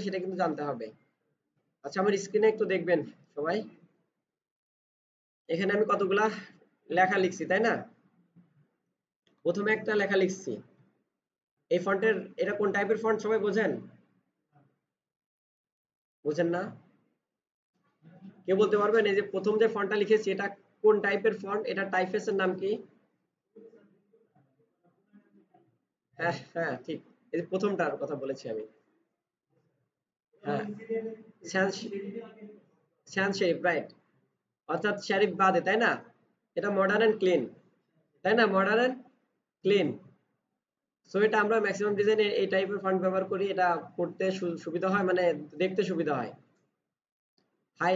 সেটা কিন্তু জানতে হবে। আচ্ছা, আমার স্ক্রিনে একটু দেখবেন সবাই। এখানে আমি কতগুলা লেখা লিখছি, তাই না? প্রথমে একটা লেখা লিখছি। এই ফন্টের এটা কোন টাইপের ফন্ট সবাই বোঝেন? বোঝেন না? কেউ বলতে পারবেন এই যে প্রথম যে ফন্টটা লিখেছি এটা কোন টাইপের ফন্ট? এটা টাইপফেসের নাম কি? হ্যাঁ, হ্যাঁ, ঠিক। এই যে প্রথমটার কথা বলেছি আমি। হ্যাঁ, স্যান্স স্যান্স শেরিফ, রাইট। অর্থাৎ শেরিফ বাদে, তাই না? এটা মডার্ন এন্ড ক্লিন, তাই না? Modern and clean. সো এটা আমরা ম্যাক্সিমাম ডিজাইনে এই টাইপের ফন্ট ব্যবহার করি। এটা পড়তে সুবিধা হয়, মানে দেখতে সুবিধা হয়। হাই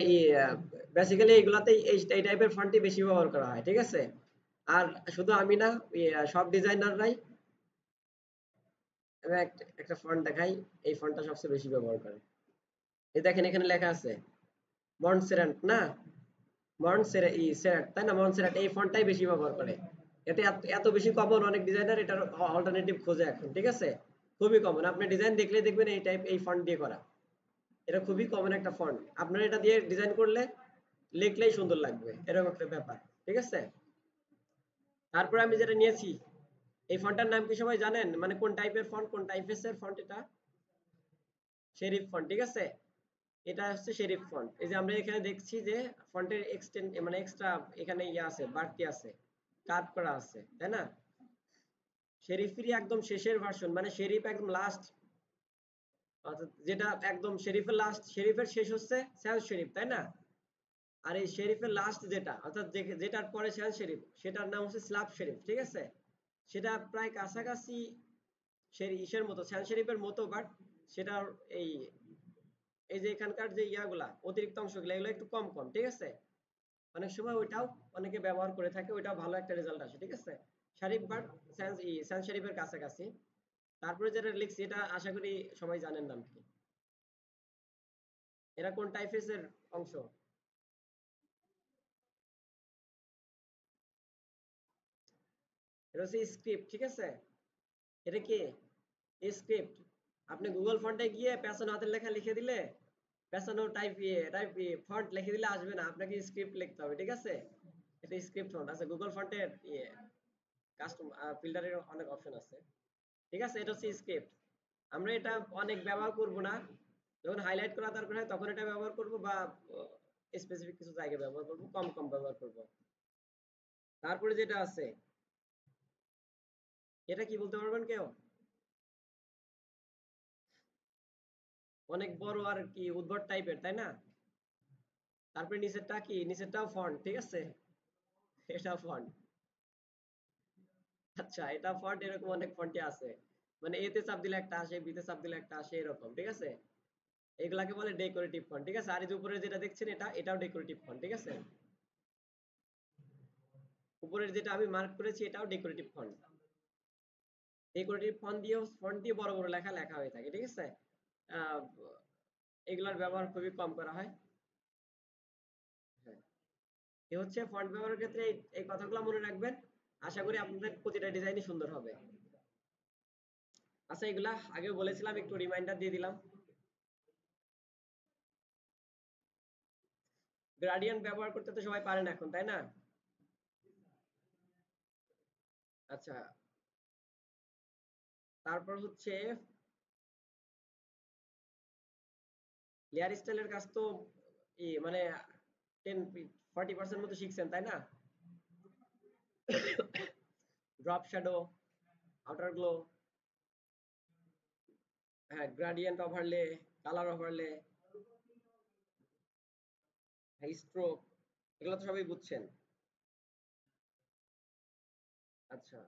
বেসিক্যালি এইগুলাতেই এই টাইপের ফন্টই বেশি ব্যবহার করা হয়, ঠিক আছে? আর শুধু আমি না, সব ডিজাইনাররাই, আমি একটা ফন্ট দেখাই, এই ফন্টটা সবচেয়ে বেশি ব্যবহার করে। এই দেখেন এখানে লেখা আছে মন্টসেরাট, না? সেরাট, তাই না? মন্টসেরাট এই ফন্টটাই বেশি ব্যবহার করে। এতে এত বেশি কমন, অনেক ডিজাইনার এটার অল্টারনেটিভ খোঁজে এখন, ঠিক আছে? খুবই কমন, আপনি ডিজাইন দেখলেই দেখবেন এই ফন্ট দিয়ে করা। এটা খুবই কমন একটা ফন্ট, আপনার এটা দিয়ে ডিজাইন করলে লিখলেই সুন্দর লাগবে, এরকম একটা ব্যাপার, ঠিক আছে? তারপরে আমি যেটা নিয়েছি, এই ফন্টটার নাম কি সবাই জানেন? মানে কোন টাইপের ফন্ট, কোন টাইপের ফন্ট এটা? শেরিফ ফন্ট, ঠিক আছে? এটা হচ্ছে শেরিফ ফন্ট। এই যে আমরা এখানে দেখছি যে ফন্টের এক্সটেন্ড, মানে এক্সট্রা এখানে ইয়ে আছে, বাড়তি আছে, কাট করা আছে, তাই না? শেরিফেরই একদম শেষের ভার্সন, মানে শেরিফ একদম লাস্ট, অর্থাৎ যেটা একদম শেরিফের লাস্ট, শেরিফের শেষ হচ্ছে স্যান্স শেরিফ, তাই না? আর এই শেরিফের লাস্ট যেটা, অর্থাৎ যেটার পরে স্যান্স শেরিফ, সেটার নাম হচ্ছে স্লাভ শেরিফ, ঠিক আছে? সেটা প্রায় কাছাকাছি ইসের মতো, স্যান্স শেরিফের মতো, বাট সেটার এই এই যে এখানকার যে ইয়াগুলা অতিরিক্ত অংশগুলো এগুলো একটু কম কম, ঠিক আছে? অনেক সময় ওইটাও অনেকে ব্যবহার করে থাকে, ওইটাও ভালো একটা রেজাল্ট আসে, ঠিক আছে? শরীফ বাট স্যান্স শরীফের কাছাকাছি। তারপরে যেটা লিখছি এটা আশা করি সবাই জানেন নাম কি। এরা কোন টাইফেসের অংশ? এটা হচ্ছে স্ক্রিপ্ট, ঠিক আছে? এটা কি স্ক্রিপ্ট? আপনি গুগল ফন্টে গিয়ে পেছনে হাতের লেখা লিখে দিলে, পেছনে টাইপ ফন্ট লিখে দিলে আসবে না, আপনাকে স্ক্রিপ্ট লিখতে হবে, ঠিক আছে? এটা স্ক্রিপ্ট ফন্ট আছে গুগল ফন্টের, কাস্টম ফিল্টারের অনেক অপশন আছে, ঠিক আছে? এটা হচ্ছে স্ক্রিপ্ট। আমরা এটা অনেক ব্যবহার করব না, যখন হাইলাইট করা দরকার হয় তখন এটা ব্যবহার করব, বা স্পেসিফিক কিছু জায়গায় ব্যবহার করব, কম কম ব্যবহার করব। তারপরে যেটা আছে, এটা কি বলতে পারবেন কেউ? অনেক বড় আর কি উদ্ভট টাইপের, তাই না? তারপরে নিচেরটা কি? নিচেরটাও ফন্ট, ঠিক আছে? এটা ফন্ট। আচ্ছা, এটা ফন্ট, এরকম অনেক ফন্টে আছে, মানে এতে চাপ দিলে একটা আসে, বিতে চাপ দিলে একটা আসে, এরকম, ঠিক আছে? এগুলাকে বলে ডেকোরেটিভ ফন্ট, ঠিক আছে? আর এই যে উপরে যেটা দেখছেন এটাও ডেকোরেটিভ ফন্ট, ঠিক আছে? উপরের যেটা আমি মার্ক করেছি এটাও ডেকোরেটিভ ফন্ট। ডেকোরেটিভ ফন্ট দিয়ে বড় বড় লেখা লেখা হয়ে থাকে, ঠিক আছে? আহ, এগুলার ব্যবহার খুবই কম করা হয়। হ্যাঁ, এ হচ্ছে ফন্ট ব্যবহারের ক্ষেত্রে এই কথাগুলো মনে রাখবেন। আশা করি আপনাদের প্রতিটা ডিজাইনই সুন্দর হবে। আচ্ছা, এগুলা আগেও বলেছিলাম, একটু রিমাইন্ডার দিয়ে দিলাম। গ্রাডিয়েন্ট ব্যবহার করতে তো সবাই পারেন এখন, তাই না? আচ্ছা, তারপর হচ্ছে লেয়ার স্টাইলের কাজ তো মানে 10-40% মতো শিখছেন, তাই না? ড্রপ শ্যাডো, আউটার গ্লো, হ্যাঁ, gradient overlay, colour overlay, stroke, এগুলো তো সবাই বুঝছেন। আচ্ছা,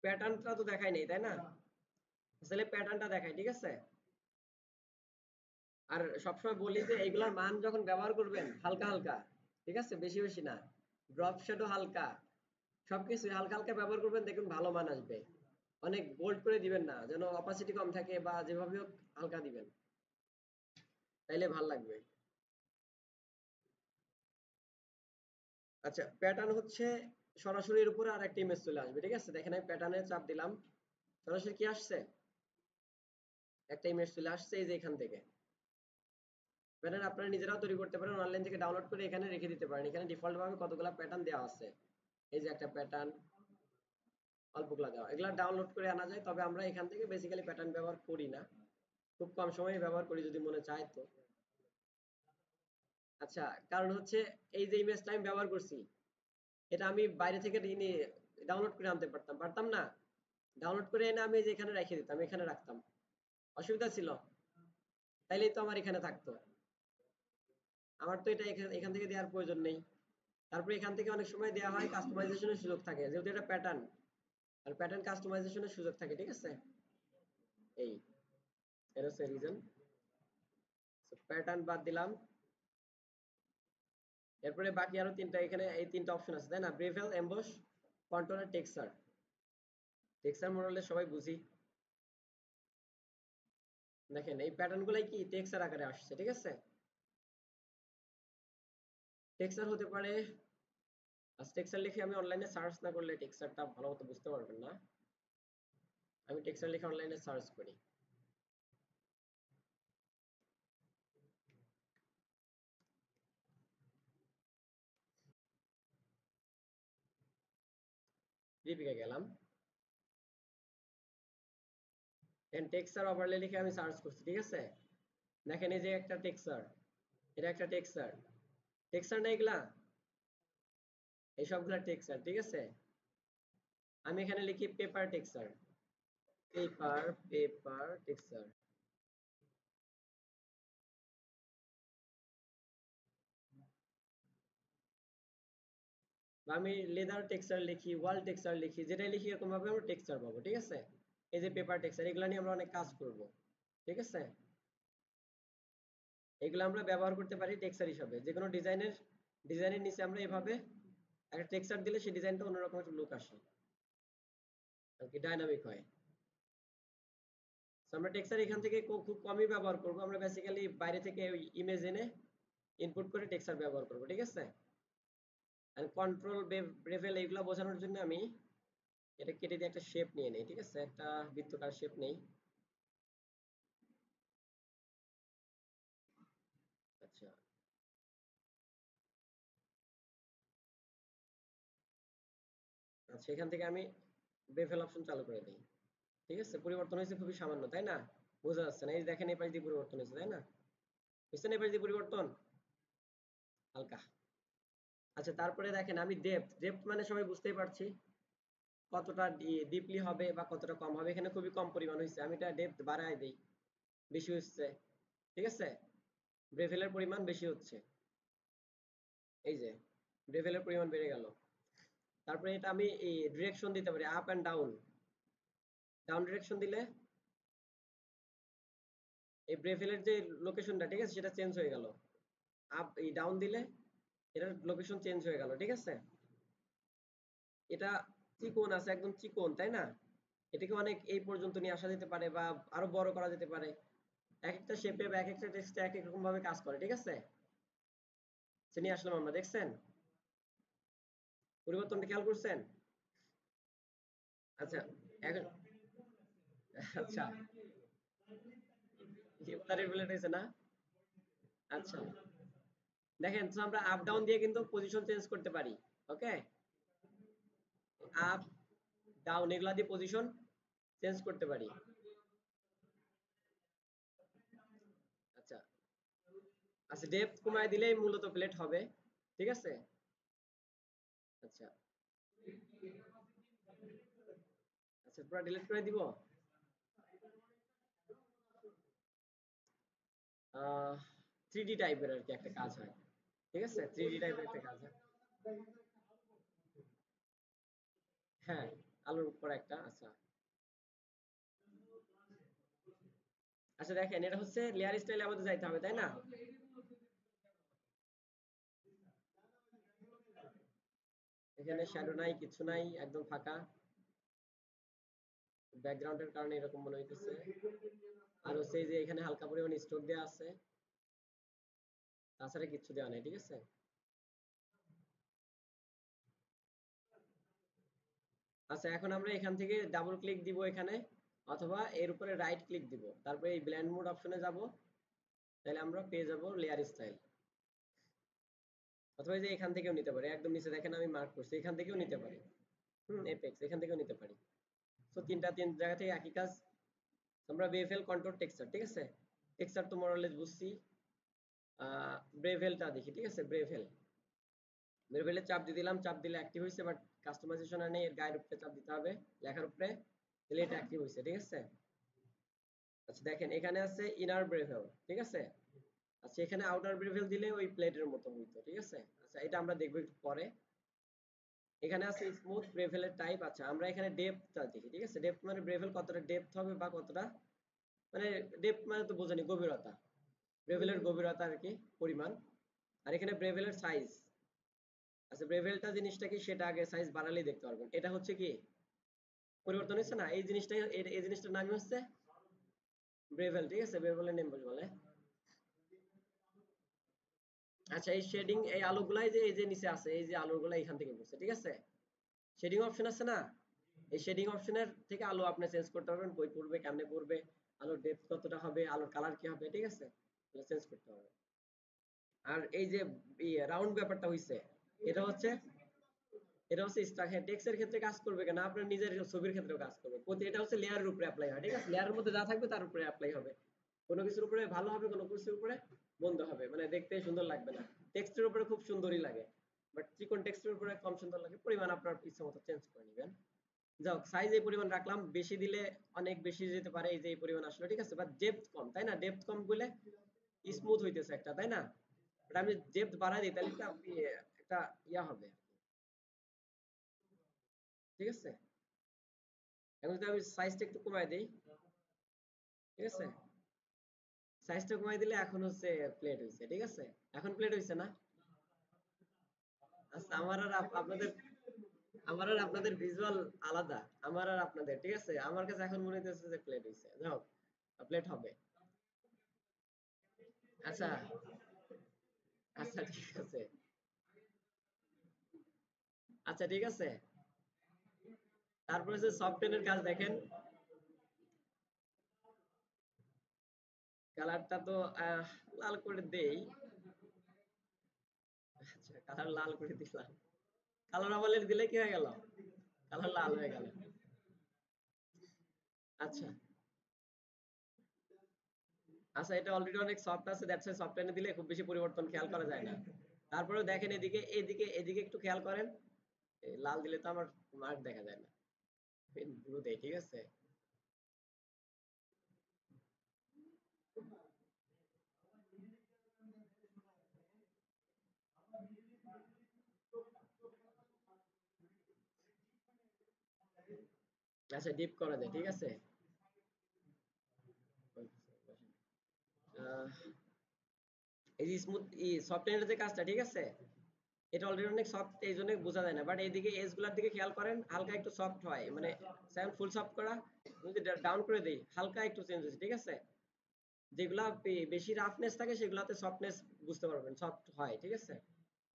প্যাটার্নটা তো দেখাই নেই, তাই না? আসলে প্যাটার্নটা দেখাই, ঠিক আছে? আর সবসময় বলি যে এইগুলার মান যখন ব্যবহার করবেন হালকা হালকা, ঠিক আছে? বেশি বেশি না। ড্রপ শ্যাডো হালকা, সবকিছু হালকা হালকা ব্যবহার করবেন, দেখুন ভালো মান আসবে। অনেক বোল্ড করে দিবেন না, যেন অপাসিটি কম থাকে, বা যেভাবে হোক হালকা দিবেন, তাইলে ভাল লাগবে। আচ্ছা, প্যাটার্ন হচ্ছে সরাসরি এর উপরে আর একটা ইমেজ চলে আসবে, ঠিক আছে? দেখেন আমি প্যাটার্নে চাপ দিলাম, সরাসরি কি আসছে? একটা ইমেজ চলে আসছে এই যে এখান থেকে। প্যাটার্ন আপনারা নিজেরাও তৈরি করতে পারেন, অনলাইন থেকে ডাউনলোড করে এখানে রেখে দিতে পারেন। এখানে ডিফল্ট ভাবে কতগুলো প্যাটার্ন দেওয়া আছে, এই যে একটা প্যাটার্ন, অল্পগুলা দেওয়া, এগুলা ডাউনলোড করে আনা যায়। তবে আমরা এখান থেকে বেসিক্যালি প্যাটার্ন ব্যবহার করি না, খুব কম সময় ব্যবহার করি যদি মনে চায় তো। আচ্ছা, কারণ হচ্ছে এই যে ইমেজটা আমি ব্যবহার করছি, এটা আমি বাইরে থেকে ডাউনলোড করে আনতে পারতাম, পারতাম না? ডাউনলোড করে এনে আমি এই যে এখানে রেখে দিতাম, এখানে রাখতাম, অসুবিধা ছিল? তাইলেই তো আমার এখানে থাকতো। আমার তো এটা এখান এখান থেকে দেওয়ার প্রয়োজন নেই। তারপরে এখান থেকে অনেক সময় দেওয়া হয় কাস্টমাইজেশনের সুযোগ থাকে, যেহেতু এটা প্যাটার্ন, আর প্যাটার্ন কাস্টমাইজেশনের সুযোগ থাকে, ঠিক আছে? এই এটা হচ্ছে রিজন। প্যাটার্ন বাদ দিলাম। এরপরে বাকি আরো তিনটা, এখানে এই তিনটা অপশন আছে তাই না? ব্রেভেল, এমবস, কন্ট্রোল আর টেক্সচার। টেক্সচার মোডালে সবাই বুঝি। দেখেন এই প্যাটার্ন গুলাই কি টেক্সচার আকারে আসছে, ঠিক আছে? টেক্সচার হতে পারে, টেক্সচার লিখে আমি অনলাইনে সার্চ না করলে টেক্সচারটা ভালো মতো বুঝতে পারবেন না। আমি টেক্সচার লিখে অনলাইনে সার্চ করি। দীপিকা গেলাম, টেক্সচার ওভারলে লিখে আমি সার্চ করছি, ঠিক আছে? দেখেন এই যে একটা টেক্সচার, এটা একটা টেক্সচার, টেক্সচার না এগুলা? এই সবগুলা টেক্সচার, ঠিক আছে? আমি এখানে লিখি পেপার টেক্সচার, পেপার টেক্সচার। বা আমি লেদার টেক্সচার লিখি, ওয়াল টেক্সচার লিখি, যেটা লিখি এরকম ভাবে আমরা টেক্সচার পাবো, ঠিক আছে? এই যে পেপার টেক্সচার, এগুলা নিয়ে আমরা অনেক কাজ করব, ঠিক আছে? এগুলো আমরা ব্যবহার করতে পারি টেক্সচার হিসাবে, যে কোনো ডিজাইনের নিচে আমরা এভাবে একটা টেক্সচার দিলে সেই ডিজাইনটা অন্যরকম একটা লুক আসে, আর কি ডাইনামিক হয়। তো আমরা টেক্সচার এখান থেকে খুব কমই ব্যবহার করব, আমরা বেসিক্যালি বাইরে থেকে ওই ইমেজ এনে ইনপুট করে টেক্সচার ব্যবহার করব, ঠিক আছে? আর কন্ট্রোল ব্রেভেল এইগুলা বোঝানোর জন্য আমি এটা কেটে দিয়ে একটা শেপ নিয়ে নেই, ঠিক আছে? একটা বৃত্তকার শেপ নেই। আচ্ছা, আচ্ছা, এখান থেকে আমি বেভেল অপশন চালু করে দিই, ঠিক আছে? পরিবর্তন হয়েছে খুবই সামান্য, তাই না? বোঝা যাচ্ছে না? এই যে দেখেন এই পাশ দিয়ে পরিবর্তন হয়েছে, তাই না? বুঝছেন এই পাশ দিয়ে পরিবর্তন হালকা। আচ্ছা, তারপরে দেখেন আমি ডেপথ মানে সবাই বুঝতেই পারছি কতটা ডিপলি হবে বা কতটা কম হবে। এখানে খুবই কম পরিমাণ হয়েছে, আমি এটা ডেপথ বাড়ায় দিই, বেশি হচ্ছে, ঠিক আছে? ব্রেভেলের পরিমাণ বেশি হচ্ছে, এই যে ব্রেভেলের পরিমাণ বেড়ে গেল। তারপরে এটা আমি এই ডিরেকশন দিতে পারি, up and down. Down direction দিলে এই ব্রেভেলের যে লোকেশনটা, ঠিক আছে, সেটা চেঞ্জ হয়ে গেল। আপ এই ডাউন দিলে এটার লোকেশন চেঞ্জ হয়ে গেল, ঠিক আছে? এটা চিকন আছে, একদম চিকন, তাই না? এটাকে অনেক এই পর্যন্ত নিয়ে আসা যেতে পারে বা আরো বড় করা যেতে পারে। এক একটা শেপে বা এক একটা টেক্সটে এক এক রকম ভাবে কাজ করে, ঠিক আছে? সে নিয়ে আসলাম আমরা, দেখছেন পরিবর্তনটা, খেয়াল করছেন? আচ্ছা, এখন আচ্ছা, ইফতারের প্লেট হয়েছে না? আচ্ছা, দেখেন তো আমরা আপ ডাউন দিয়ে কিন্তু পজিশন চেঞ্জ করতে পারি, ওকে? আপ ডাউন এগুলা দিয়ে পজিশন চেঞ্জ করতে পারি। আচ্ছা, আচ্ছা, ডেপথ কমায় দিলেই মূলত প্লেট হবে, ঠিক আছে? আচ্ছা, আচ্ছা, পুরো ডিলিট করে দিব। 3D টাইপের আর কি একটা কাজ হয়, ঠিক আছে? 3D টাইপের একটা কাজ হয়। হ্যাঁ, আলুর উপর একটা, আচ্ছা। আচ্ছা, দেখেন এটা হচ্ছে লেয়ার স্টাইলে আমাদের যাইতে হবে, তাই না? এখানে শ্যাডো নাই, কিছু নাই, একদম ফাঁকা। ব্যাকগ্রাউন্ডের কারণে এরকম মনে হইতেছে। আর হচ্ছে এই যে এখানে হালকা পরিমাণ স্ট্রোক দেওয়া আছে, তাছাড়া কিচ্ছু দেওয়া নেই, ঠিক আছে? আচ্ছা, এখন আমরা এখান থেকে ডাবল ক্লিক দিব এখানে, অথবা এর উপরে রাইট ক্লিক দিব, তারপরে এই ব্লেন্ড মোড অপশনে যাব, তাহলে আমরা পেয়ে যাব লেয়ার স্টাইল। অথবা যে এখান থেকেও নিতে পারি, একদম নিচে দেখেন আমি মার্ক করছি, এখান থেকেও নিতে পারি। এপেক্স এখান থেকেও নিতে পারি। সো তিন জায়গা থেকে একই কাজ। আমরা বেভেল কন্ট্রোল টেক্সচার, ঠিক আছে, টেক্সচার তো মোরালেস বুঝছি। ব্রেভেলটা দেখি, ঠিক আছে, ব্রেভেলে চাপ দিয়ে দিলাম, চাপ দিলে অ্যাক্টিভ হয়েছে, বাট কাস্টমাইজেশন নেই, এর গায়ের উপরে চাপ দিতে হবে, লেখার উপরে, তাহলে এটা অ্যাক্টিভ হয়েছে, ঠিক আছে। আচ্ছা দেখেন এখানে আছে ইনার ব্রেভেল, ঠিক আছে। আচ্ছা এখানে আউটার ব্রেভেল দিলে ওই প্লেটের মতো হইতো, ঠিক আছে। আচ্ছা এটা আমরা দেখবো একটু পরে। এখানে আছে স্মুথ ব্রেভেলের টাইপ। আচ্ছা আমরা এখানে ডেপথটা দেখি, ঠিক আছে, ডেপথ মানে ব্রেভেল কতটা ডেপথ হবে বা কতটা, মানে ডেপথ মানে তো বোঝানি গভীরতা, ব্রেভেলের গভীরতা আর কি, পরিমাণ। আর এখানে ব্রেভেলের সাইজ। আচ্ছা ব্রেভেলটা জিনিসটা কি সেটা আগে সাইজ বাড়ালেই দেখতে পারবেন। এটা হচ্ছে কি পরিবর্তন হচ্ছে না, এই জিনিসটাই, এই জিনিসটার নামই হচ্ছে ব্রেভেল, ঠিক আছে, ব্রেভেলের নেম বলে। আচ্ছা এই শেডিং, এই আলোগুলাই যে এই যে নিচে আছে, এই যে আলোগুলা এখান থেকে পড়ছে, ঠিক আছে। শেডিং অপশন আছে না, এই শেডিং অপশনের থেকে আলো আপনি চেঞ্জ করতে পারবেন, কই পড়বে, কেমনে পড়বে, আলোর ডেপথ কতটা হবে, আলোর কালার কি হবে, ঠিক আছে, এটা চেঞ্জ করতে হবে। আর এই যে রাউন্ড ব্যাপারটা হইছে, এটা হচ্ছে স্ট্রাক, হ্যাঁ টেক্সটের ক্ষেত্রে কাজ করবে কেন, আপনার নিজের ছবির ক্ষেত্রেও কাজ করবে। প্রতি এটা হচ্ছে লেয়ারের উপরে অ্যাপ্লাই হয়, ঠিক আছে, লেয়ারের মধ্যে যা থাকবে তার উপরে অ্যাপ্লাই হবে। কোনো কিছুর উপরে ভালো হবে, কোনো কিছুর উপরে মন্দ হবে, মানে দেখতে সুন্দর লাগবে না। টেক্সটের উপরে খুব সুন্দরই লাগে, বাট চিকন টেক্সটের উপরে কম সুন্দর লাগে। পরিমাণ আপনার ইচ্ছা মতো চেঞ্জ করে নেবেন। যাও সাইজ এই পরিমাণ রাখলাম, বেশি দিলে অনেক বেশি যেতে পারে, এই যে এই পরিমাণ আসলে, ঠিক আছে, বাট ডেপথ কম, তাই না, ডেপথ কম বলে স্মুথ হইতেছে একটা, তাই না। বাট আমি ডেপথ বাড়াই দিই তাহলে একটা ইয়া হবে, ঠিক আছে। এখন যদি আমি সাইজটা একটু কমাই দিই, ঠিক আছে, সাইজটা কমাই দিলে এখন হচ্ছে প্লেট হইছে, ঠিক আছে, এখন প্লেট হইছে না। আচ্ছা আমার আর আপনাদের ভিজুয়াল আলাদা, আমার আর আপনাদের, ঠিক আছে, আমার কাছে এখন মনে হইতেছে যে প্লেট হইছে, যাও প্লেট হবে। আচ্ছা আচ্ছা ঠিক আছে, আচ্ছা ঠিক আছে। তারপরে যে সফটওয়্যারের কাজ দেখেন, কালারটা তো লাল করে দেই। আচ্ছা কালার লাল করে দিলাম, কালার আমলের দিলে কি হয়ে গেল, কালার লাল হয়ে গেল। আচ্ছা আচ্ছা এটা অলরেডি অনেক সফট আছে, দ্যাটস ওয়াই সফট এনে দিলে খুব বেশি পরিবর্তন খেয়াল করা যায় না। তারপরেও দেখেন এদিকে এদিকে এদিকে একটু খেয়াল করেন, এই লাল দিলে তো আমার মার্ক দেখা যায় না, ব্লু দেই, ঠিক আছে। আচ্ছা ডিপ করা যায়, ঠিক আছে। আহ, এই যে স্মুথ সফটওয়্যারের যে কাজটা, ঠিক আছে, এটা অলরেডি অনেক সফট, এই জন্য বোঝা যায় না, বাট এইদিকে এজ গুলার দিকে খেয়াল করেন, হালকা একটু সফট হয়, মানে সেভেন ফুল সফট করা, যদি ডাউন করে দেই হালকা একটু চেঞ্জ হচ্ছে, ঠিক আছে। যেগুলা বেশি রাফনেস থাকে সেগুলাতে সফটনেস বুঝতে পারবেন, সফট হয়, ঠিক আছে।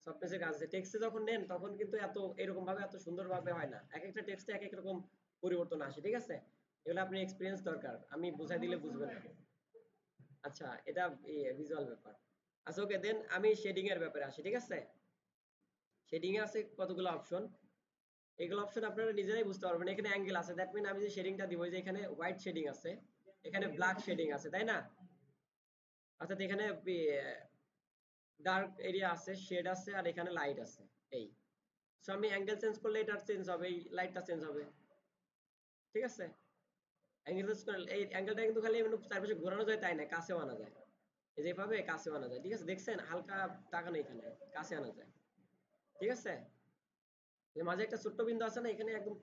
সফটনেসের কাজ আছে, টেক্সটে যখন নেন তখন কিন্তু এত এরকম ভাবে এত সুন্দর ভাবে হয় না, এক একটা টেক্সটে এক এক রকম পরিবর্তন আসে, ঠিক আছে। এগুলো আপনি এক্সপিরিয়েন্স দরকার, আমি বুঝাই দিলে বুঝবেন না। আচ্ছা এটা ভিজুয়াল ব্যাপার। আচ্ছা ওকে, দেন আমি শেডিং এর ব্যাপারে আসি, ঠিক আছে। শেডিং এ আছে কতগুলো অপশন, এগুলো অপশন আপনারা নিজেরাই বুঝতে পারবেন। এখানে অ্যাঙ্গেল আছে, দ্যাট মিন আমি যে শেডিংটা দিব, যে এখানে হোয়াইট শেডিং আছে, এখানে ব্ল্যাক শেডিং আছে, তাই না। অর্থাৎ এখানে ডার্ক এরিয়া আছে, শেড আছে, আর এখানে লাইট আছে, এই। সো আমি অ্যাঙ্গেল চেঞ্জ করলে এটা চেঞ্জ হবে, এই লাইটটা চেঞ্জ হবে, ঠিক আছে। অ্যাঙ্গেল চেঞ্জ করলে এই অ্যাঙ্গেলটা কিন্তু খালি চারপাশে ঘোরানো যায় তাই না, কাছেও আনা যায়, এই যেভাবে কাছেও আনা যায়, ঠিক আছে, দেখছেন হালকা তাকানো, এখানে কাছে আনা যায়, ঠিক আছে। যে মাঝে একটা ছোট্ট বিন্দু আছে না, এখানে একদম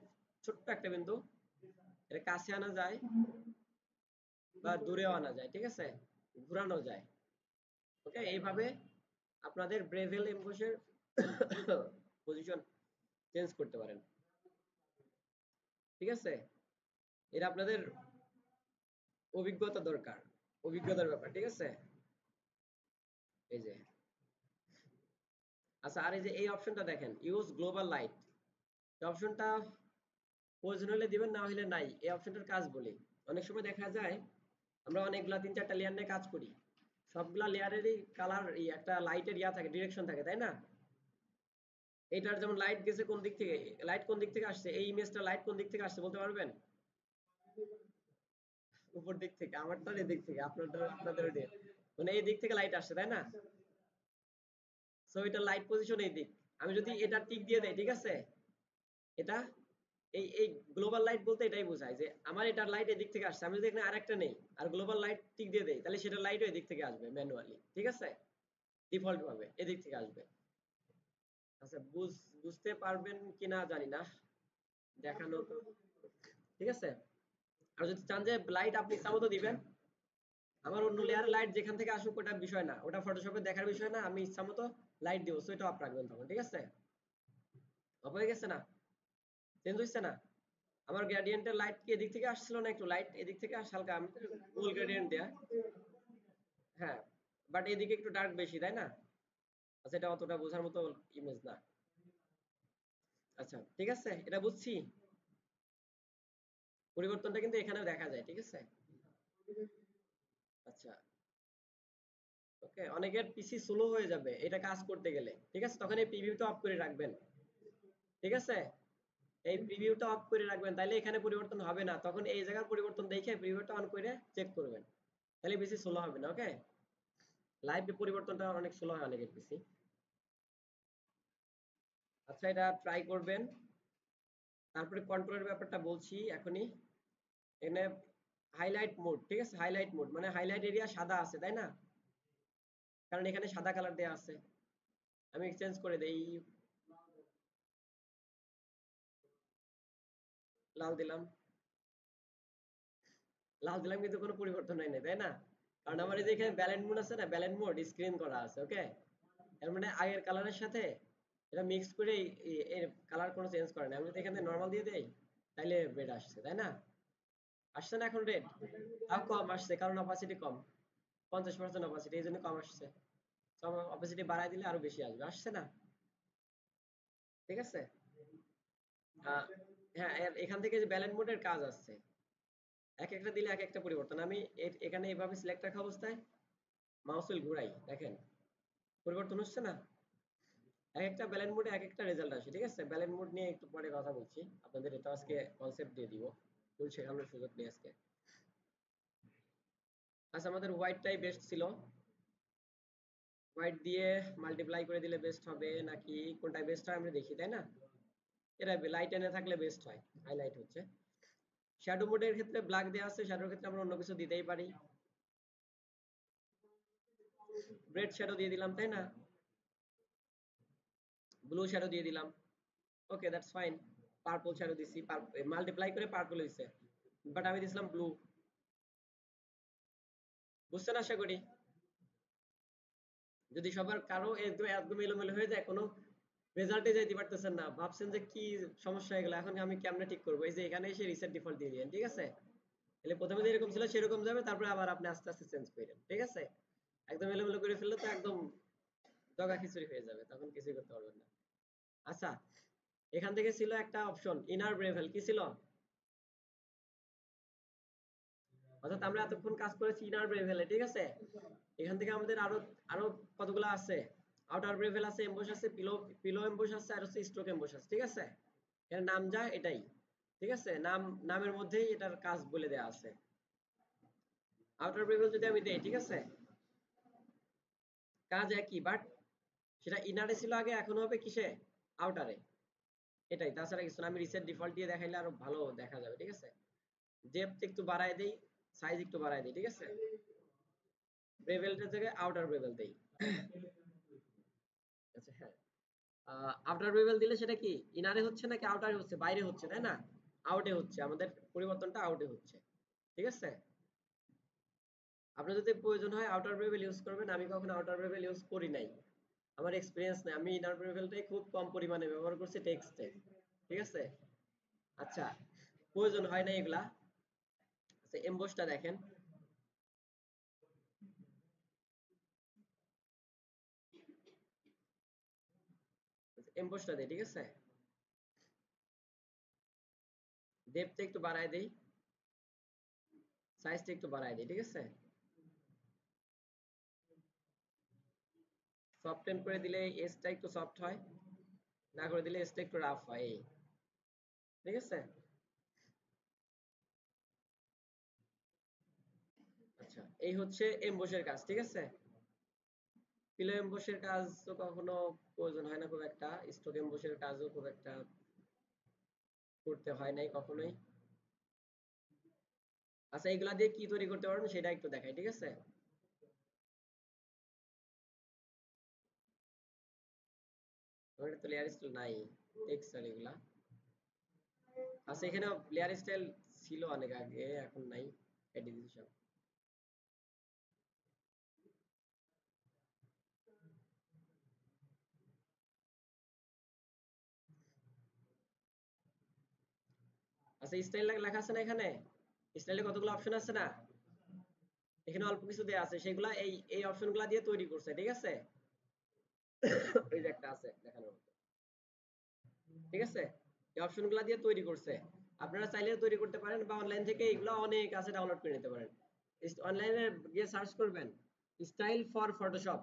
ছোট্ট একটা বিন্দু, এটা কাছে আনা যায় বা দূরেও আনা যায়, ঠিক আছে, ঘোরানো যায়। ওকে, এইভাবে আপনাদের ব্রেভেল এমবসের পজিশন চেঞ্জ করতে পারেন, ঠিক আছে। এটা আপনাদের অভিজ্ঞতা দরকার, অভিজ্ঞতার ব্যাপার, ঠিক আছে। এই যে আচ্ছা, আর এই যে এই অপশনটা দেখেন, ইউজ গ্লোবাল লাইট, এই অপশনটা প্রয়োজন হলে দিবেন, না হলে নাই, এই অপশনটার কাজ বলি। অনেক সময় দেখা যায় আমরা অনেকগুলা 3-4টা লেয়ার নিয়ে কাজ করি, সবগুলা লেয়ারেরই কালার একটা লাইটের থাকে, ডিরেকশন থাকে, তাই না? এটার যেমন লাইট গেছে কোন দিক থেকে, লাইট কোন দিক থেকে আসছে, এই ইমেজটা লাইট কোন দিক থেকে আসছে বলতে পারবেন? উপর দিক থেকে, আমারটার এই দিক থেকে, আপনাদের মানে এই দিক থেকে লাইট আসছে, তাই না? সো এটা লাইট পজিশন এই দিক। আমি যদি এটা টিক দিয়ে দেই, ঠিক আছে, এটা এই এই গ্লোবাল লাইট বলতে এটাই বোঝায় যে আমার এটার লাইট এদিক থেকে আসছে। আমি যদি এখানে আরেকটা নেই আর গ্লোবাল লাইট টিক দিয়ে দেই, তাহলে সেটা লাইটও এদিক থেকে আসবে ম্যানুয়ালি, ঠিক আছে, ডিফল্ট ভাবে এদিক থেকে আসবে। আচ্ছা, বুঝতে পারবেন কিনা জানি না, দেখানো তো, ঠিক আছে। আর যদি চান যে লাইট আপনি ইচ্ছা মতো দিবেন, আমার অন্য লেয়ারের লাইট যেখান থেকে আসুক ওটা বিষয় না, ওটা ফটোশপে দেখার বিষয় না, আমি ইচ্ছা মতো লাইট দিব, সো এটা অফ রাখবেন তখন, ঠিক আছে। অফ হয়ে গেছে না? চেঞ্জ হইছে না? আমার গ্রেডিয়েন্টের লাইট কি এদিক থেকে আসছিল না, একটু লাইট এদিক থেকে আসছে হালকা, আমি তো ফুল গ্রেডিয়েন্ট দেয়া, হ্যাঁ, বাট এদিকে একটু ডার্ক বেশি, তাই না? আচ্ছা, এটা অতটা বোঝার মতো ইমেজ না। আচ্ছা, ঠিক আছে, এটা বুঝছি। পরিবর্তনটা কিন্তু এখানেও দেখা যায়, ঠিক আছে। আচ্ছা, ওকে, অনেকের পিসি স্লো হয়ে যাবে এটা কাজ করতে গেলে, ঠিক আছে, তখন এই প্রিভিউটা অফ করে রাখবেন, ঠিক আছে। এই প্রিভিউটা অফ করে রাখবেন, তাইলে এখানে পরিবর্তন হবে না, তখন এই জায়গার পরিবর্তন দেখে প্রিভিউটা অন করে চেক করবেন, তাহলে বেশি স্লো হবে না। ওকে, লাইভে পরিবর্তনটা অনেক স্লো হয় অনেকের পিসি। আচ্ছা, এটা ট্রাই করবেন। তারপরে কন্ট্রোলের ব্যাপারটা বলছি এখনই। এখানে হাইলাইট মোড, ঠিক আছে, হাইলাইট মোড মানে হাইলাইট এরিয়া সাদা আছে, তাই না? কারণ এখানে সাদা কালার দেয়া আছে। আমি চেঞ্জ করে দেই, লাল দিলাম, লাল দিলাম, কিন্তু কোনো পরিবর্তন হয় না, তাই না? কারণ আমার এই যে এখানে ব্যালেন্স মোড আছে না, ব্যালেন্স মোড স্ক্রিন করা আছে, ওকে। এর মানে আগের কালারের সাথে এটা মিক্স করে এর কালার কোনো চেঞ্জ করে না। আমি যদি এখানে নরমাল দিয়ে দেই, তাইলে রেড আসছে, তাই না? আসছে না এখন রেড? তাও কম আসছে কারণ অপাসিটি কম, 50% অপাসিটি, এই জন্য কম আসছে। তো আমার অপাসিটি বাড়ায় দিলে আরো বেশি আসবে, আসছে না? ঠিক আছে। আহ, হ্যাঁ, এখান থেকে যে ব্যালেন্স মোডের কাজ আসছে, এক একটা দিলে এক একটা পরিবর্তন। আমি এখানে এইভাবে সিলেক্ট রাখা অবস্থায় মাউস হুইল ঘুরাই, দেখেন পরিবর্তন হচ্ছে না? এক একটা ব্যালেন্স মোডে এক একটা রেজাল্ট আসে, ঠিক আছে। ব্যালেন্স মোড নিয়ে একটু পরে কথা বলছি, আপনাদের এটা আজকে কনসেপ্ট দিয়ে দিব, ফুল শেখানোর সুযোগ নেই আজকে। আচ্ছা, আমাদের হোয়াইটটাই বেস্ট ছিল, হোয়াইট দিয়ে মাল্টিপ্লাই করে দিলে বেস্ট হবে নাকি কোনটা বেস্ট হয় আমরা দেখি, তাই না? এটা লাইট এনে থাকলে বেস্ট হয়, হাইলাইট হচ্ছে। শ্যাডো মোডের ক্ষেত্রে ব্ল্যাক দেওয়া আছে, শ্যাডোর ক্ষেত্রে আমরা অন্য কিছু দিতেই পারি, রেড শ্যাডো দিয়ে দিলাম, তাই না? ব্লু শ্যাডো দিয়ে দিলাম, ওকে, দ্যাটস ফাইন। পার্পল শ্যাডো দিছি, মাল্টিপ্লাই করে পার্পল হইছে, বাট আমি দিছিলাম ব্লু। বুঝছেন আশা করি? যদি সবার কারো একদম একদম এলোমেলো হয়ে যায়, কোনো রেজাল্টে যাইতে পারতেছেন না, ভাবছেন যে কি সমস্যা হয়ে গেল, এখন আমি কেমনে ঠিক করবো, এই যে এখানে এসে রিসেট ডিফল্ট দিয়ে দিলেন, ঠিক আছে। তাহলে প্রথমে যেরকম ছিল সেরকম যাবে, তারপরে আবার আপনি আস্তে আস্তে চেঞ্জ করেন, ঠিক আছে। একদম এলোমেলো করে ফেললে তো একদম দগা খিচুড়ি হয়ে যাবে, তখন কিছুই করতে পারবেন না। আচ্ছা, এখান থেকে ছিল একটা অপশন ইনার ব্রেভেল, কি ছিল? অর্থাৎ আমরা এতক্ষণ কাজ করেছি ইনার ব্রেভেলে, ঠিক আছে। এখান থেকে আমাদের আরো আরো কতগুলো আছে, আউটার ব্রেভেল আছে, এমবস আছে, পিলো পিলো এমবস আছে, আর হচ্ছে স্ট্রোক এমবস আছে, ঠিক আছে। এর নাম যা এটাই, ঠিক আছে, নামের মধ্যেই এটার কাজ বলে দেয়া আছে। আউটার ব্রেভেল যদি আমি দেই, ঠিক আছে, কাজ একই, বাট সেটা ইনারে ছিল আগে, এখন হবে কিসে, আউটারে, এটাই, তাছাড়া কিছু না। আমি রিসেট ডিফল্ট দিয়ে দেখাইলে আরো ভালো দেখা যাবে, ঠিক আছে। ডেপথ একটু বাড়ায় দেই, সাইজ একটু বাড়ায় দেই, ঠিক আছে। ব্রেভেলটার জায়গায় আউটার ব্রেভেল দেই। আচ্ছা, হ্যাঁ, আউটার বেভেল দিলে সেটা কি ইনারে হচ্ছে নাকি আউটারে হচ্ছে, বাইরে হচ্ছে, তাই না? আউটে হচ্ছে, আমাদের পরিবর্তনটা আউটে হচ্ছে, ঠিক আছে। আপনার যদি প্রয়োজন হয় আউটার বেভেল ইউজ করবেন, আমি কখনো আউটার বেভেল ইউজ করি নাই, আমার এক্সপিরিয়েন্স নেই, আমি ইনার বেভেলটাই খুব কম পরিমাণে ব্যবহার করছি টেক্সটে, ঠিক আছে। আচ্ছা, প্রয়োজন হয় না এগুলা। আচ্ছা, এমবসটা দেখেন, এমবসটা দেই, ঠিক আছে, ডেপথ একটু বাড়ায় দেই, সাইজটা একটু বাড়াই দিই, ঠিক আছে? সফটেন করে দিলে এজটা একটু সফট হয়, না করে দিলে এজটা একটু রাফ হয়, এই ঠিক আছে। আচ্ছা, এই হচ্ছে এমবসের কাজ, ঠিক আছে। পিলো এমবসের কাজ তো কখনো প্রয়োজন হয় না খুব একটা, স্টক এমবসের কাজও খুব একটা করতে হয় নাই কখনোই। আচ্ছা, এগুলা দিয়ে কি তৈরি করতে পারবেন সেটা একটু দেখাই, ঠিক আছে। আমার তো লেয়ার স্টাইল নাই, টেক্সচার এগুলা। আচ্ছা, এখানে লেয়ার স্টাইল ছিল অনেক আগে, এখন নাই, কেটে দিয়েছি সব। আচ্ছা, স্টাইল লেখা আছে না এখানে, স্টাইলে কতগুলো অপশন আছে না, এখানে অল্প কিছু দেয়া আছে, সেগুলা এই এই অপশনগুলা দিয়ে তৈরি করছে, ঠিক আছে। এই যে একটা আছে দেখানোর মতো, ঠিক আছে। এই অপশনগুলা দিয়ে তৈরি করছে, আপনারা চাইলে তৈরি করতে পারেন, বা অনলাইন থেকে এগুলো অনেক আছে, ডাউনলোড করে নিতে পারেন। অনলাইনে গিয়ে সার্চ করবেন style for Photoshop,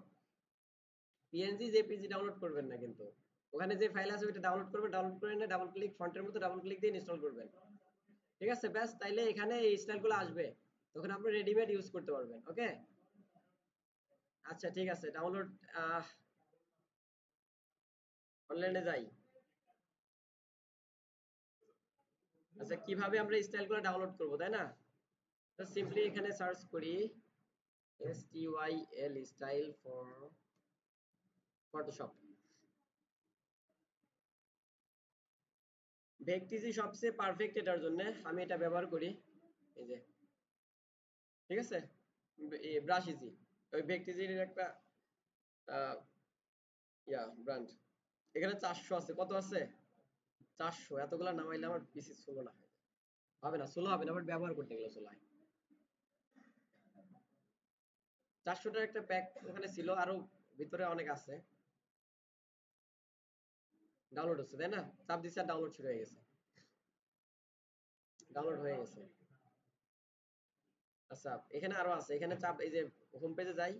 PNG JPG download করবেন না কিন্তু, ওখানে যে ফাইল আছে ওইটা ডাউনলোড করবেন, ডাউনলোড করে নিয়ে ডাবল ক্লিক, ফন্টের মতো ডাবল ক্লিক দিয়ে ইনস্টল করবেন, ঠিক আছে। ব্যাস, তাইলে এখানে এই স্টাইলগুলো আসবে, তখন আপনি রেডিমেড ইউজ করতে পারবেন। ওকে, আচ্ছা ঠিক আছে, ডাউনলোড অনলাইনে যাই। আচ্ছা, কিভাবে আমরা স্টাইলগুলো ডাউনলোড করব, তাই না? তো সিম্পলি এখানে সার্চ করি STYL স্টাইল ফর ফটোশপ। ভেকটিজি সবচেয়ে পারফেক্ট এটার জন্য, আমি এটা ব্যবহার করি, এই যে, ঠিক আছে। ব্রাশ ইজি, ওই ভেকটিজির একটা ব্র্যান্ড। এখানে 400 আছে, কত আছে? 400, এতগুলা নামাইলে আমার পিসি স্লো না হয়, হবে না, স্লো হবে না, বাট ব্যবহার করতে গেলে স্লো হয়। 400টার একটা প্যাক ওখানে ছিল, আরো ভিতরে অনেক আছে। ডাউনলোড হচ্ছে, তাই না? চাপ দিচ্ছি আর ডাউনলোড শুরু হয়ে গেছে, ডাউনলোড হয়ে গেছে। আচ্ছা, এখানে আরো আছে, এখানে চাপ, এই যে হোম পেজে যাই,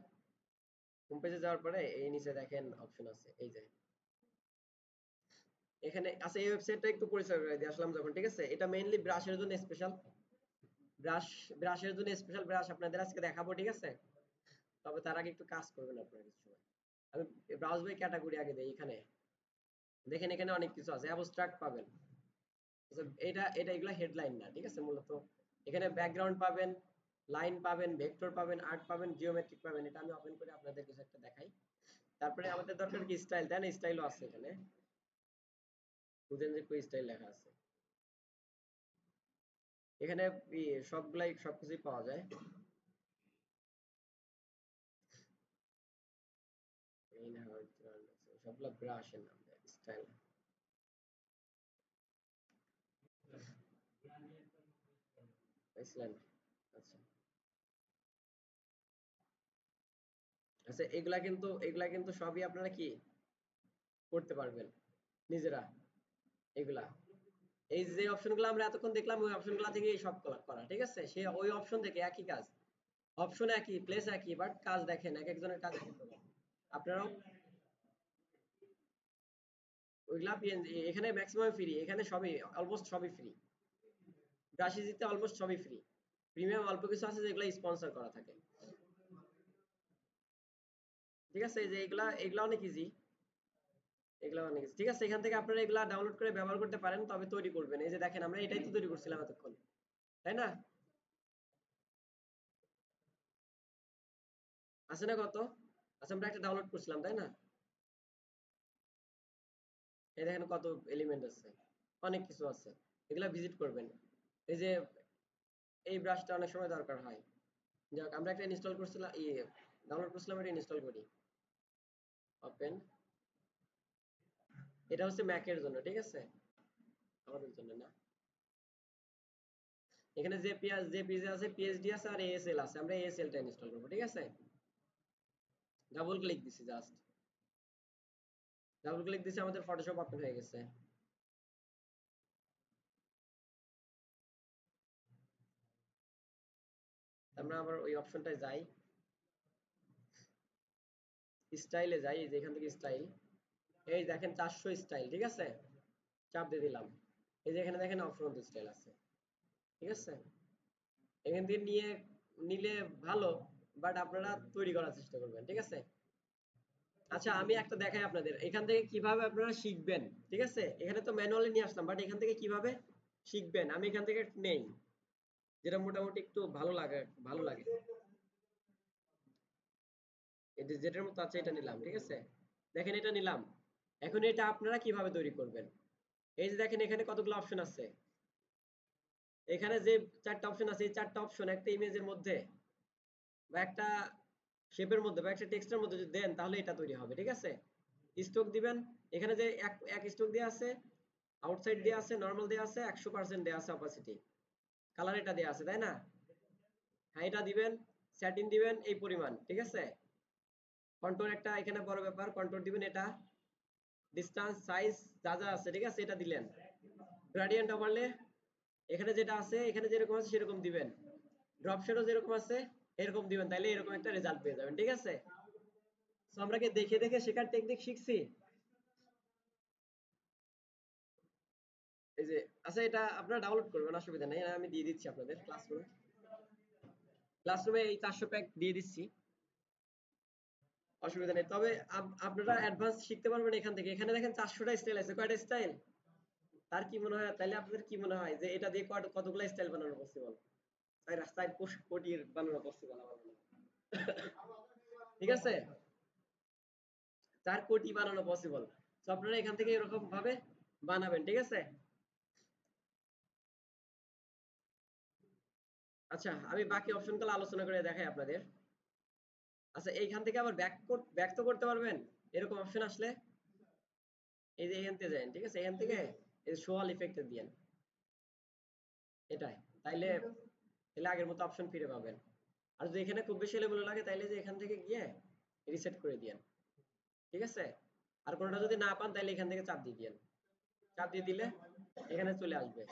হোম পেজে যাওয়ার পরে এই নিচে দেখেন অপশন আছে, এই যে এখানে আছে। এই ওয়েবসাইটটা একটু পরিচয় করে দিয়ে আসলাম যখন, ঠিক আছে। এটা মেইনলি ব্রাশের জন্য স্পেশাল, ব্রাশ ব্রাশের জন্য স্পেশাল ব্রাশ আপনাদের আজকে দেখাবো, ঠিক আছে। তবে তার আগে একটু কাজ করবেন আপনারা কিছু সময়। আমি ব্রাউজ বাই ক্যাটাগরি আগে দেই, এখানে দেখেন, এখানে অনেক কিছু আছে, অ্যাবস্ট্রাক্ট পাবেন। আচ্ছা, এটা এটা এগুলা হেডলাইন না, ঠিক আছে। মূলত এখানে ব্যাকগ্রাউন্ড পাবেন, লাইন পাবেন, ভেক্টর পাবেন, আর্ট পাবেন, জিওমেট্রিক পাবেন। এটা আমি ওপেন করে আপনাদের কিছু একটা দেখাই। তারপরে আমাদের দরকার কি স্টাইল, দেন স্টাইলও আছে এখানে, বুঝেন যে কই স্টাইল লেখা আছে। এখানে সবগুলাই সবকিছুই পাওয়া যায়। এই না সবগুলা ব্রাশের নাম দেয়, স্টাইল। পাইছিলেন? আচ্ছা আচ্ছা, এগুলা কিন্তু সবই আপনারা কি করতে পারবেন নিজেরা, এগুলা। এই যে অপশনগুলো আমরা এতক্ষণ দেখলাম, ওই অপশনগুলো থেকে এই সব করা, ঠিক আছে। সে ওই অপশন থেকে একই কাজ, অপশন একই, প্লেস একই, বাট কাজ দেখেন এক একজনের কাজ এক এক রকম। আপনারাও ওইগুলা এখানে ম্যাক্সিমাম ফ্রি, এখানে সবই অলমোস্ট সবই ফ্রি, ব্রাশিজিতে অলমোস্ট সবই ফ্রি। প্রিমিয়াম অল্প কিছু আছে যেগুলো স্পন্সর করা থাকে, ঠিক আছে। এই যে এগুলা এগুলা অনেক ইজি, এগুলা অনেক ইজি, ঠিক আছে। এখান থেকে আপনারা এগুলা ডাউনলোড করে ব্যবহার করতে পারেন, তবে তৈরি করবেন। এই যে দেখেন, আমরা এটাই তো তৈরি করছিলাম এতক্ষণ, তাই না? আছে না কত? আচ্ছা, আমরা একটা ডাউনলোড করছিলাম, তাই না? এই দেখেন কত এলিমেন্ট আছে, অনেক কিছু আছে, এগুলা ভিজিট করবেন। এই যে এই ব্রাশটা অনেক সময় দরকার হয়। যাক, আমরা একটা ইনস্টল করছিলাম, ডাউনলোড করছিলাম, এটা ইনস্টল করি। ওপেন, এটা হচ্ছে ম্যাকের জন্য, ঠিক আছে, আমাদের জন্য না। এখানে যে পিজে আছে, পিএইচডি আছে, আর এএসএল আছে, আমরা এএসএল টা ইনস্টল করব, ঠিক আছে। ডাবল ক্লিক দিছি, জাস্ট ডাবল ক্লিক দিছি, আমাদের ফটোশপ ওপেন হয়ে গেছে। আমরা আবার ওই অপশনটায় যাই, স্টাইলে যাই, এই যে এখান থেকে স্টাইল, এই দেখেন 400 স্টাইল, ঠিক আছে, চাপ দিয়ে দিলাম, এই যে এখানে দেখেন অপশন স্টাইল আছে, ঠিক আছে, এখান থেকে নিলে ভালো, বাট আপনারা তৈরি করার চেষ্টা করবেন, ঠিক আছে। আচ্ছা আমি একটা দেখাই আপনাদের এখান থেকে কিভাবে আপনারা শিখবেন, ঠিক আছে, এখানে তো ম্যানুয়ালি নিয়ে আসলাম, বাট এখান থেকে কিভাবে শিখবেন আমি এখান থেকে নেই, যেটা মোটামুটি একটু ভালো লাগে, এই যে যেটার মতো আছে এটা নিলাম, ঠিক আছে, দেখেন এটা নিলাম, এখন এটা আপনারা কিভাবে তৈরি করবেন, এই যে দেখেন এখানে কতগুলো অপশন আছে, এখানে যে 4টা অপশন আছে, এই 4টা অপশন একটা ইমেজের মধ্যে বা একটা শেপের মধ্যে বা একটা টেক্সটের মধ্যে যদি দেন তাহলে এটা তৈরি হবে, ঠিক আছে। স্ট্রোক দিবেন, এখানে যে এক স্ট্রোক দেওয়া আছে, আউটসাইড দেওয়া আছে, নরমাল দেওয়া আছে, 100% দেওয়া আছে, অপাসিটি কালার এটা দেওয়া আছে, তাই না, হ্যাঁ এটা দিবেন, সেটিং দিবেন এই পরিমাণ, ঠিক আছে, কন্ট্রোল একটা এখানে বড় ব্যাপার, কন্ট্রোল দিবেন এটা, ডিসটেন্স সাইজ যা যা আছে, ঠিক আছে, এটা দিলেন, গ্রেডিয়েন্ট ওভারলে এখানে যেটা আছে, এখানে যেরকম আছে সেরকম দিবেন, ড্রপ শেডও যেরকম আছে এরকম দিবেন, তাইলে এরকম একটা রেজাল্ট পেয়ে যাবেন, ঠিক আছে। সো আমরা কি দেখে দেখে শেখার টেকনিক শিখছি, এই যে আচ্ছা এটা আপনারা ডাউনলোড করবেন, অসুবিধা নেই, আমি দিয়ে দিচ্ছি আপনাদের ক্লাসরুমে এই 400 প্যাক দিয়ে দিচ্ছি, অসুবিধা নেই, তবে আপনারা অ্যাডভান্স শিখতে পারবেন এখান থেকে, এখানে দেখেন 400টা স্টাইল আছে, কয়টা স্টাইল, তার কি মনে হয়, তাহলে আপনাদের কি মনে হয় যে এটা দিয়ে কতগুলো স্টাইল বানানো পসিবল, তাই রাস্তায় কোটির বানানো পসিবল আমার মনে হয়। ঠিক আছে, 4 কোটি বানানো পসিবল, তো আপনারা এখান থেকে এরকম ভাবে বানাবেন, ঠিক আছে। আচ্ছা আমি বাকি অপশনগুলো আলোচনা করে দেখাই আপনাদের। আচ্ছা এইখান থেকে আবার ব্যাক তো করতে পারবেন, এরকম অপশন আসলে এই যে এখান থেকে যান, ঠিক আছে, এখান থেকে এই শো অল ইফেক্টে দিয়েন, এটাই, তাইলে তাহলে আগের মতো অপশন ফিরে পাবেন। আর যদি এখানে খুব বেশি এলোমেলো লাগে তাইলে যে এখান থেকে গিয়ে রিসেট করে দিয়েন, ঠিক আছে। আর কোনটা যদি না পান তাহলে এখান থেকে চাপ দিয়ে দিয়েন, চাপ দিয়ে দিলে এখানে চলে আসবে।